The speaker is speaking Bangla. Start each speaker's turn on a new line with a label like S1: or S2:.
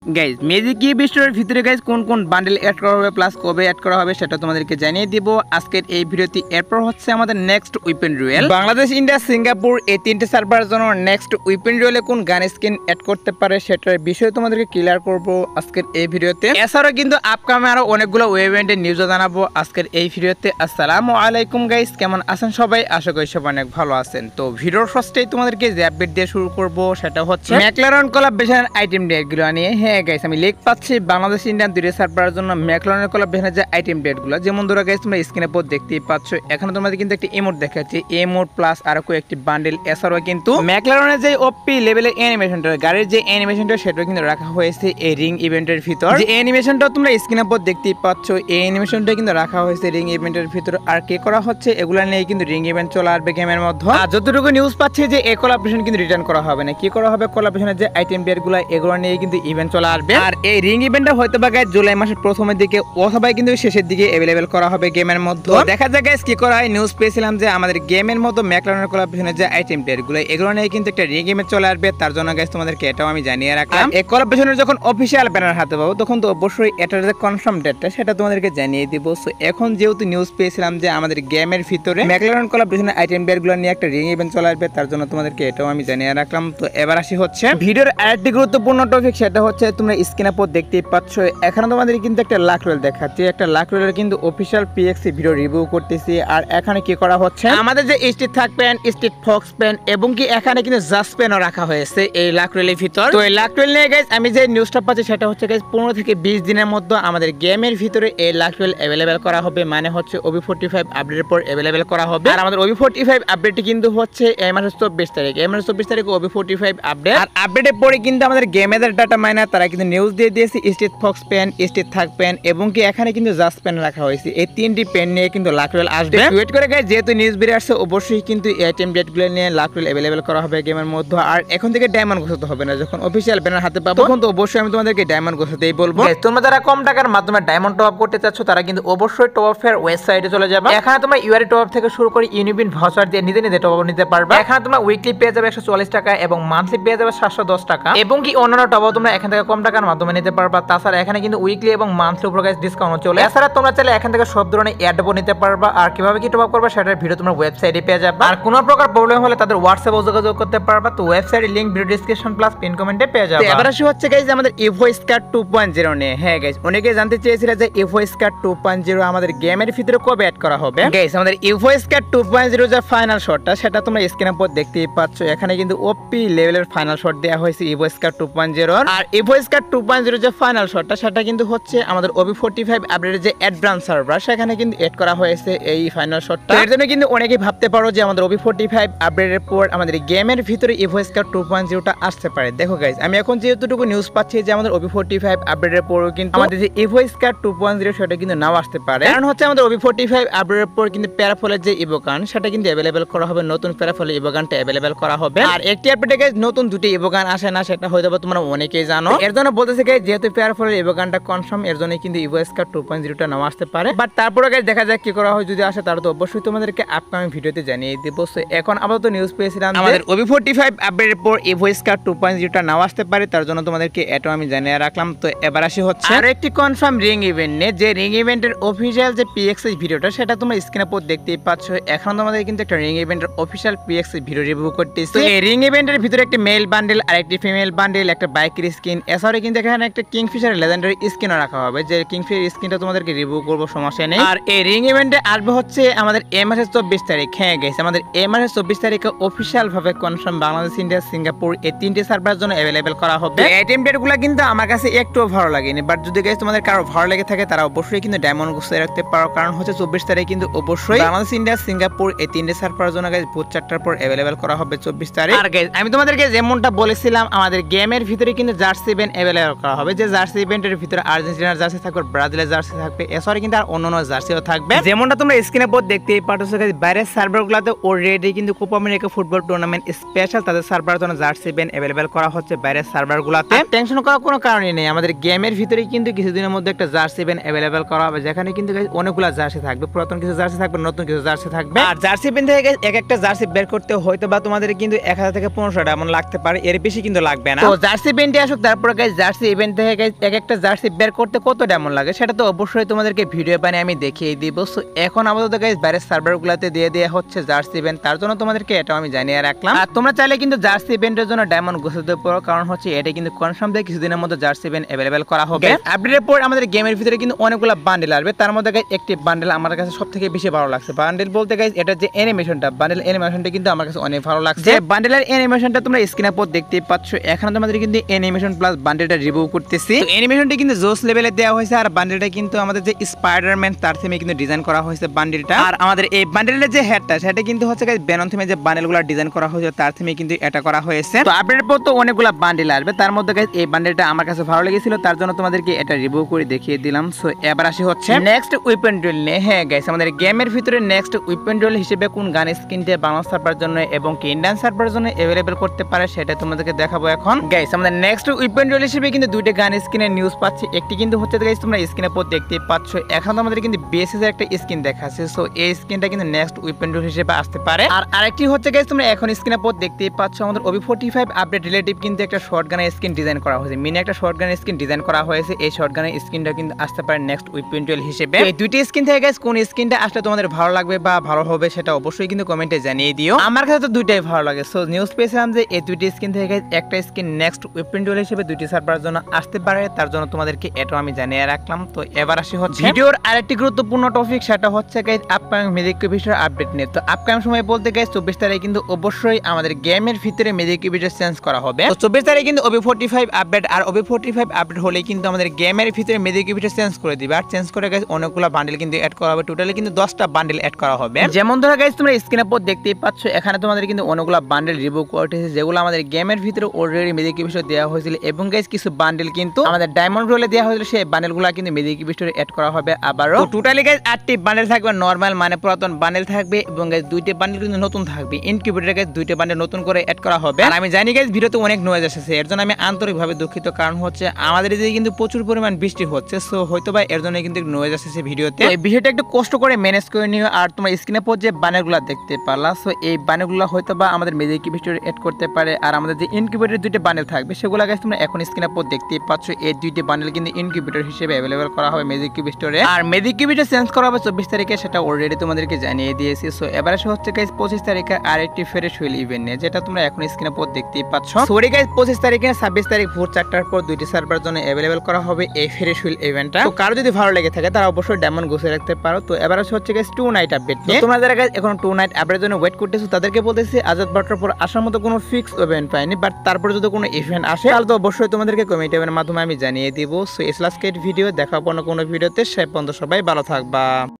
S1: গাইজ ম্যাজিক কি স্টোরের ভিতরে গাইজ কোন কোন বান্ডেল অ্যাড করা হবে প্লাস কবে অ্যাড করা হবে সেটা তোমাদেরকে জানিয়ে দিব আজকের এই ভিডিওতে। এরপর হচ্ছে আমাদের নেক্সট উইপেন রুয়েল, বাংলাদেশ, ইন্ডিয়া, সিঙ্গাপুর এই তিনটে সার্ভারের জন্য নেক্সট উইপেন রুয়েলে কোন গান স্কিন অ্যাড করতে পারে সেটার বিষয়ে তোমাদেরকে ক্লিয়ার করব আজকের এই ভিডিওতে। এছাড়াও কিন্তু আপকামে আরো অনেকগুলো ইভেন্টের নিউজও জানাবো আজকের এই ভিডিওতে। আসসালামু আলাইকুম গাইজ, কেমন আছেন সবাই? আশা করি সবাই অনেক ভালো আছেন। তো ভিডিওর ফার্স্টেই তোমাদেরকে যে আপডেট দিয়ে শুরু করব সেটা হচ্ছে ম্যাকলারন কোলাবরেশনের আইটেম ডেটগুলো নিয়ে। হ্যাঁ গাইস, আমি লিখ পাচ্ছি বাংলাদেশ, ইন্ডিয়ান দুইটা সার্ভারের জন্য ম্যাকলারনের কোলাবরেশনের যে আইটেম ডেটগুলো, যেমন ধরো গাইস তোমরা স্ক্রিনের উপর দেখতেই পাচ্ছ, এখানে তোমাদের কিন্তু একটি ইমোট দেখাচ্ছি, ইমোট প্লাস আরো কয়েকটি বান্ডেল। এছাড়াও কিন্তু ম্যাকলারনের যে ওপি লেভেলের অ্যানিমেশনটা, গাড়ির যে অ্যানিমেশনটা, সেটা কিন্তু রাখা হয়েছে এই রিং ইভেন্টের ভিতর। যে অ্যানিমেশনটা তোমরা স্ক্রিনের উপর দেখতেই পাচ্ছ, এই অ্যানিমেশনটা কিন্তু রাখা হয়েছে রিং ইভেন্টের ভিতর। আর কে করা হচ্ছে এগুলা নিয়ে কিন্তু রিং ইভেন্ট চলে আসবে গেমের মধ্যে। আর যতটুকু নিউজ পাচ্ছি যে এই কোলাবরেশন কিন্তু রিটার্ন করা হবে না, কি করা হবে কোলাবরেশনের যে আইটেম ডেটগুলো এগুলো নিয়ে কিন্তু ইভেন্ট চলে আসবে। আর এই রিং ইভেন্টটা হয়তো বা গাইস জুলাই মাসের প্রথমের দিকে অথবা কিন্তু শেষের দিকে अवेलेबल করা হবে গেমের মধ্যে। দেখা যাক গাইস কি করা হয়। নিউজ পেয়েছিলাম যে আমাদের গেমের মধ্যে ম্যাকলারনের কোলাবরেশনের যে আইটেম ডেটগুলো এগুলো নিয়ে কিন্তু একটা রিং ইভেন্ট চলে আসবে। তার জন্য গাইস তোমাদেরকে এটাও আমি জানিয়ে রাখলাম। এই কোলাবরেশনের যখন অফিশিয়াল ব্যানার হাতে পাবো তখন তো অবশ্যই এটার যে কনফার্ম ডেটটা সেটা তোমাদেরকে জানিয়ে দিব। সো এখন যেহেতু নিউজ পেয়েছিলাম যে আমাদের গেমের ভিতরে ম্যাকলারন কোলাবরেশনের আইটেম ডেটগুলো নিয়ে একটা রিং ইভেন্ট চলে আসবে, তার জন্য তোমাদেরকে এটাও আমি জানিয়ে রাখলাম। তো এবার আসি হচ্ছে ভিডিওর আরেকটি গুরুত্বপূর্ণ টপিক, সেটা হচ্ছে তোমরা স্ক্রিনের উপর দেখতেই পাচ্ছ, এখানে তোমাদের কিন্তু একটা লাক রোল দেখাচ্ছি। একটা লাক রোলের কিন্তু অফিশিয়াল পিএক্সি ভিডিও রিভিউ করতেছি। আর এখানে কি করা হচ্ছে, আমাদের যে স্ট্রিট থাক প্যান, স্ট্রিট ফক্স প্যান এবং কি এখানে কিন্তু জাস্ট প্যানও রাখা হয়েছে এই লাক রোলের ভিতর। তো এই লাক রোল নিয়ে গাইস আমি যে নিউজটা পাচ্ছি সেটা হচ্ছে গাইস 15 থেকে 20 দিনের মধ্যে আমাদের গেমের ভিতরে এই লাক রোল अवेलेबल করা হবে, মানে হচ্ছে OB45 আপডেটের পর अवेलेबल করা হবে। আর আমাদের OB45 আপডেটটি কিন্তু হচ্ছে এই মাসের 24 তারিখ, এই মাসের 24 তারিখে OB45 আপডেট। আর আপডেটের পরে কিন্তু আমাদের গেমের ডাটা মাইনার তারা কিন্তু নিউজ দিয়ে দিয়েছে স্ট্রিট ফক্স প্যান, স্ট্রিট থাক প্যান এবং কি এখানে কিন্তু জাস্ট প্যান রাখা হয়েছে। এই তিনটি পেন নিয়ে কিন্তু লাক রোল আসবে। ওয়েট করে গাইস, যেহেতু নিউজ বেরিয়ে আসছে অবশ্যই কিন্তু এই আইটেম ডেটগুলো নিয়ে লাক রোল अवेलेबल করা হবে গেমের মধ্যে। আর এখন থেকে ডায়মন্ড ঘোষাতে হবে না, যখন অফিশিয়াল ব্যানার হাতে পাবো তখন তো অবশ্যই আমি তোমাদেরকে ডায়মন্ড ঘোষাতেই বলবো। তোমরা যারা কম টাকার মাধ্যমে ডায়মন্ড টপ আপ করতে চাচ্ছ তারা কিন্তু অবশ্যই টপ আপ এর ওয়েবসাইটে চলে যাবে। এখানে তোমরা ইউআরই টপ আপ থেকে শুরু করে ইউনিবিন ভাউচার দিয়ে নিজে নিজে টপ আপ নিতে পারবে। এখানে তোমরা উইকলি পেয়ে যাবে 140 টাকা এবং মান্থলি পেয়ে যাবে 710 টাকা এবং কি অন্যান্য টপ আপ তোমরা এখান থেকে কম টাকার মাধ্যমে নিতে পারবা। তাছাড়া এখানে কিন্তু উইকলি এবং মান্থলি উপর গাইস ডিসকাউন্ট চলে। এছাড়া তোমরা চাইলে এখান থেকে সব ধরনের অ্যাডও নিতে পারবা। আর কিভাবে কি টপ আপ করবে সেটার ভিডিও তোমরা ওয়েবসাইটে পেয়ে যাবে। আর কোনো প্রকার প্রবলেম হলে তাদের হোয়াটসঅ্যাপে যোগাযোগ করতে পারবা। তো ওয়েবসাইটের link video description plus pin কমেন্টে পেয়ে যাবে। এবার আসি হচ্ছে গাইস আমাদের ইভো স্কার 2.0 নিয়ে। হ্যাঁ গাইস, অনেকে জানতে চেয়েছিল যে ইভো স্কার 2.0 আমাদের গেমের ভিতরে কবে অ্যাড করা হবে। গাইস আমাদের ইভো স্কার 2.0 যে ফাইনাল শটটা সেটা তোমরা স্ক্রিনের উপর দেখতেই পাচ্ছ, এখানে কিন্তু ওপি লেভেলের ফাইনাল শট দেওয়া হয়েছে ইভো স্কার 2.0। আর ইভো স্কার 2.0 যে ফাইনাল শটটা সেটা কিন্তু হচ্ছে আমাদের OB45 আপডেটের যে অ্যাডভান্স সার্ভার সেখানে কিন্তু এড করা হয়েছে এই ফাইনাল শটটা। এর জন্য কিন্তু অনেকেই ভাবতে পারো যে আমাদের OB45 আপডেটের পর আমাদের গেমের ভিতরে ইভো স্কার 2.0টা আসতে পারে। দেখো গাইস, আমি এখন যেহেতুটুকু নিউজ পাচ্ছি যে আমাদের OB45 আপডেটের পরও কিন্তু আমাদের যে ইভো স্কার 2.0 সেটা কিন্তু নাও আসতে পারে। কারণ হচ্ছে আমাদের OB45 আপডেটের পর কিন্তু প্যারাফলের যে ইভোগান সেটা কিন্তু अवेलेबल করা হবে, নতুন প্যারাফলের ইভোগানটা अवेलेबल করা হবে। আর একটি আপডেটে গাইস নতুন দুটি ইভোগান আসে না, সেটা হয়তো তোমরা অনেকেই জানো। এর জন্য বলতেছে গাইস যেহেতু প্যারাফলের ইভোগানটা কনফার্ম, এর জন্য কিন্তু ইভো স্কার 2.0টা নাও আসতে পারে। বাট তারপরে গাইস দেখা যাক কি করা হয়, যদি আসে তাহলে তো অবশ্যই তোমাদেরকে আপকামিং ভিডিওতে জানিয়ে দেব। সো এখন আপাতত নিউজ পেয়েছিলাম আমাদের OB45 আপডেটের পর ইভো স্কার 2.0টা নাও আসতে পারে, তার জন্য তোমাদেরকে এটাও আমি জানিয়ে রাখলাম। তো এবার আসি হচ্ছে আর একটি কনফার্ম রিং ইভেন্ট নিয়ে। যে রিং ইভেন্টের অফিশিয়াল যে পিএক্সি ভিডিওটা সেটা তোমরা স্ক্রিনের উপর দেখতেই পাচ্ছ। এখন তোমাদের কিন্তু একটা রিং ইভেন্টের অফিশিয়াল পিএক্সি ভিডিও রিভিউ করতেছি। তো এই রিং ইভেন্টের ভিতরে একটি মেল বান্ডেল আর একটি ফিমেল বান্ডেল, একটা বাইকের স্কিন, এছাড়াও কিন্তু এখানে একটা কিংফিশার লেজেন্ডারি স্কিনও রাখা হবে। যে কিংফিশার স্কিনটা তোমাদেরকে রিভিউ করব, সমস্যা নেই। আর এই রিং ইভেন্টে আসবে হচ্ছে আমাদের এই মাসের 24 তারিখ। হ্যাঁ গাইস, আমাদের এই মাসের 24 তারিখে অফিশিয়াল ভাবে কনফার্ম বাংলাদেশ, ইন্ডিয়া, সিঙ্গাপুর এই তিনটি সার্ভারের জন্য अवेलेबल করা হবে। আইটেম ডেটগুলো কিন্তু আমার কাছে একটু ভালো লাগেনি, বাট যদি গাইস তোমাদের কারো ভালো লেগে থাকে তারা অবশ্যই কিন্তু ডায়মন্ড গুছিয়ে রাখতে পারো। কারণ হচ্ছে 24 তারিখ কিন্তু অবশ্যই বাংলাদেশ, ইন্ডিয়া, সিঙ্গাপুর এই তিনটি সার্ভারের জন্য গাইস ভোর 4টার পর अवेलेबल করা হবে 24 তারিখ। আর গাইস আমি তোমাদেরকে যেমনটা বলেছিলাম আমাদের গেমের ভিতরে কিন্তু জার্সি ইভেন্ট अवेलेबल করা হবে। যে জার্সি ইভেন্টের ভিতরে আর্জেন্টিনার জার্সি থাকবে, ব্রাজিলের জার্সি থাকবে, এছাড়া কিন্তু আর অন্যান্য জার্সিও থাকবে। যেমনটা তোমরা স্ক্রিনে উপর দেখতেই পাচ্ছ গাইস, বাইরের সার্ভারগুলোতে অলরেডি কিন্তু Copa America football tournament special তাদের সার্ভারের জন্য জার্সি ইভেন্ট अवेलेबल করা হচ্ছে বাইরের সার্ভারগুলোতে। টেনশন করার কোনো কারণই নেই, আমাদের গেমের ভিতরে কিন্তু কিছুদিনের মধ্যে একটা জার্সি ইভেন্ট अवेलेबल করা হবে, যেখানে কিন্তু গাইস অনেকগুলো জার্সি থাকবে, পুরাতন কিছু জার্সি থাকবে, নতুন কিছু জার্সি থাকবে। আর জার্সি ইভেন্ট থেকে গাইস এক একটা জার্সি বের করতে হয়তো বা তোমাদের কিন্তু 1000 থেকে 1500 ডায়মন্ড লাগতে পারে, এর বেশি কিন্তু লাগবে না। তো জার্সি ইভেন্টে আসুক তারপরে গাইস জার্সি ইভেন্ট থেকে গাইস এক একটা জার্সি বের করতে কত ডায়মন্ড লাগে সেটা তো অবশ্যই তোমাদেরকে ভিডিও বানিয়ে আমি দেখিয়ে দিব। সো এখন আপাতত গাইস বাইরের সার্ভারগুলোতে দিয়ে হচ্ছে জার্সি ইভেন্ট, তার জন্য তোমাদেরকে এটা আমি জানিয়ে রাখলাম। আর তোমরা চাইলে কিন্তু জার্সি ইভেন্টের জন্য ডায়মন্ড গোছাতে পারো, কারণ হচ্ছে এটা কিন্তু কনফার্ম দিয়ে কিছুদিনের মধ্যে জার্সি ইভেন্ট अवेलेबल করা হবে। আপডেটের পর আমাদের গেমের ভিতরে কিন্তু অনেকগুলো বান্ডেল আসবে, তার মধ্যে গাইস একটি বান্ডেল আমার কাছে সবথেকে বেশি ভালো লাগছে। বান্ডেল বলতে গাইস এটা যে অ্যানিমেশনটা, বান্ডেল অ্যানিমেশনটা কিন্তু আমার কাছে অনেক ভালো লাগছে। বান্ডেলের অ্যানিমেশনটা তোমরা স্ক্রিনের উপর দেখতে পাচ্ছ। এখন তোমাদের কিন্তু অ্যানিমেশন প্লাস বান্ডেলটা রিভিউ করতেছি। তো অ্যানিমেশনটা কিন্তু জোস লেভেলে দেওয়া হয়েছে, আর বান্ডেলটা কিন্তু আমাদের যে স্পাইডারম্যান তার থিমে কিন্তু ডিজাইন করা হয়েছে বান্ডেলটা। আর আমাদের এই বান্ডেলের যে হেডটা সেটা কিন্তু হচ্ছে গাইস বেনন থিমে যে বান্ডেলগুলো ডিজাইন করা হয়েছে তার থিমে কিন্তু এটা করা হয়েছে। তো আপডেটের পর তো অনেকগুলো বান্ডেল আসবে, তার মধ্যে গাইস এই বান্ডেলটা আমার কাছে ভালো লেগেছিল, তার জন্য তোমাদেরকে এটা রিভিউ করে দেখিয়ে দিলাম। সো এবার আসি হচ্ছে নেক্সট উইপেন ডুয়েল নিয়ে। হ্যাঁ গাইস, আমাদের গেমের ভিতরে নেক্সট উইপেন ডুয়েল হিসেবে কোন গান স্কিনটা বাংলাদেশ সার্ভারের জন্য এবং কি ইন্ডিয়ান সার্ভারের জন্য अवेलेबल করতে পারে সেটা তোমাদেরকে দেখাবো এখন। গাইস আমাদের নেক্সট উইপেন ডুয়েল হিসেবে কিন্তু দুইটা গান স্কিনের নিউজ পাচ্ছি। একটি কিন্তু হচ্ছে গাইস তোমরা স্ক্রিনের উপর দেখতেই পাচ্ছ, এখন আমাদের কিন্তু বেসিস এর একটা স্কিন দেখাচ্ছে। সো এই স্কিনটা কিন্তু নেক্সট উইপেন ডুয়েল হিসেবে আসতে পারে। আর আরেকটি হচ্ছে গাইস তোমরা এখন স্ক্রিনের উপর দেখতেই পাচ্ছ, আমাদের OB45 আপডেট রিলেটিভ কিন্তু একটা শর্টগানের স্কিন ডিজাইন করা হয়েছে, মিনি একটা শর্টগানের স্কিন ডিজাইন করা হয়েছে। এই শর্টগানের স্কিনটা কিন্তু আসতে পারে নেক্সট উইপেন ডুয়েল হিসেবে। এই দুইটি স্কিন থেকে গাইস কোন স্কিনটা আসলে তোমাদের ভালো লাগবে বা ভালো হবে সেটা অবশ্যই কিন্তু কমেন্টে জানিয়ে দিও। আমার কাছে তো দুইটাই ভালো লাগে। সো নিউজ পেয়েছিলাম যে এই দুইটি স্কিন থেকে গাইস একটা স্কিন নেক্সট উইপেন ডুয়েল হিসেবে দুইটি সার্ভারের জন্য আসতে পারে, তার জন্য তোমাদেরকে এটাও আমি জানিয়ে রাখলাম। তো এবার আসি হচ্ছে ভিডিওর আরেকটি গুরুত্বপূর্ণ টপিক, সেটা হচ্ছে গাইস আপকামিং মেজিক কিউবিটার আপডেট নিয়ে। তো আপকামিং সময় বলতে গাইস 24 তারিখে কিন্তু অবশ্যই আমাদের গেমের ভিতরে মেজিক কিউবিটার চেঞ্জ করা হবে। তো 24 তারিখে কিন্তু OB45 আপডেট, আর OB45 আপডেট হলে কিন্তু আমাদের গেমের ভিতরে মেজিক কিউবিটার চেঞ্জ করে দিবে। আর চেঞ্জ করে গাইস অনেকগুলো বান্ডেল কিন্তু অ্যাড করা হবে, টোটালি কিন্তু 10টা বান্ডেল অ্যাড করা হবে। যেমন ধরো গাইস তোমরা স্ক্রিনের উপর দেখতেই পাচ্ছ, এখানে তোমাদের কিন্তু অনেকগুলো বান্ডেল রিভিউ করতেছে যেগুলো আমাদের গেমের ভিতরে অলরেডি মেজিক কিউবিটার দেওয়া হয়েছিল, এবং গাইস কিছু বান্ডেল কিন্তু আমাদের ডায়মন্ড রোলে দেওয়া হয়েছিল, সেই বান্ডেলগুলো কিন্তু মেজিক কিউবিটারে অ্যাড করা হবে আবারও। টোটালি গাইস 8টি বান্ডেল থাকবে, নরমাল মানে পুরাতন বান্ডেল থাকবে, এবং গাইস 2টি বান্ডেল কিন্তু নতুন থাকবে। ইনকিউবেটরে গাইস 2টি বান্ডেল নতুন করে অ্যাড করা হবে। আর আমি জানি গাইস ভিডিওতে অনেক নয়েজ আসছে, এর জন্য আমি আন্তরিকভাবে দুঃখিত, কারণ হচ্ছে আমাদের এদিকে কিন্তু প্রচুর পরিমাণ বৃষ্টি হচ্ছে। সো হয়তো বা এর জন্য কিন্তু নয়েজ আসছে ভিডিওতে। এই বিষয়টা একটু কষ্ট করে ম্যানেজ করে নিও। আর তোমার স্ক্রিনের উপর যে বান্ডেলগুলো দেখতে পারলা, সো এই বান্ডেলগুলো হয়তো বা আমাদের মেজিক কিউবিটারে অ্যাড করতে পারে। আর আমাদের যে ইনকিউবেটরের 2টি বান্ডেল থাকবে সেগুলো গাইস তোমরা এখন স্ক্রিনের উপর দেখতেই পাচ্ছ, এই 2টি বান্ডেল কিন্তু ইনকিউবেটর হিসেবে अवेलेबल করা হবে মেজিক কিউবিটারে। আর মেজিক কিউবিটার চেঞ্জ করা হবে 24 তারিখে, সেটা অলরেডি তোমাদেরকে জানিয়ে দিয়েছি। সো এবার আসে হচ্ছে গাইস 25 তারিখে আরেকটি ফ্রেশ হুইল ইভেন্ট নিয়ে, যেটা তোমরা এখন স্ক্রিনের উপর দেখতেই পাচ্ছ। সরি গাইস 25 তারিখে 26 তারিখ ভোর 4টার পর 2টি সার্ভারের জন্য अवेलेबल করা হবে এই ফ্রেশ হুইল ইভেন্টটা। তো কারো যদি ভালো লেগে থাকে তারা অবশ্যই ডায়মন্ড গুছিয়ে রাখতে পারো। তো এবার আসে হচ্ছে গাইস 2 নাইট আপডেট নিয়ে। তোমরা যারা গাইস এখন 2 নাইট আপডেটের জন্য ওয়েট করতেছো তাদেরকে বলতেছি আজাদ বাটার পর আসার মতো কোনো ফিক্স ইভেন্ট পাইনি, বাট তারপর যদি কোনো ইভেন্ট আসে তাহলে তো অবশ্যই তোমাদেরকে কমেন্টের মাধ্যমে আমি জানিয়ে দিব। সো এই লাস্ট ভিডিও দেখা কোনো ভিডিওতে, সে পর্যন্ত সবাই ভালো থাকবা।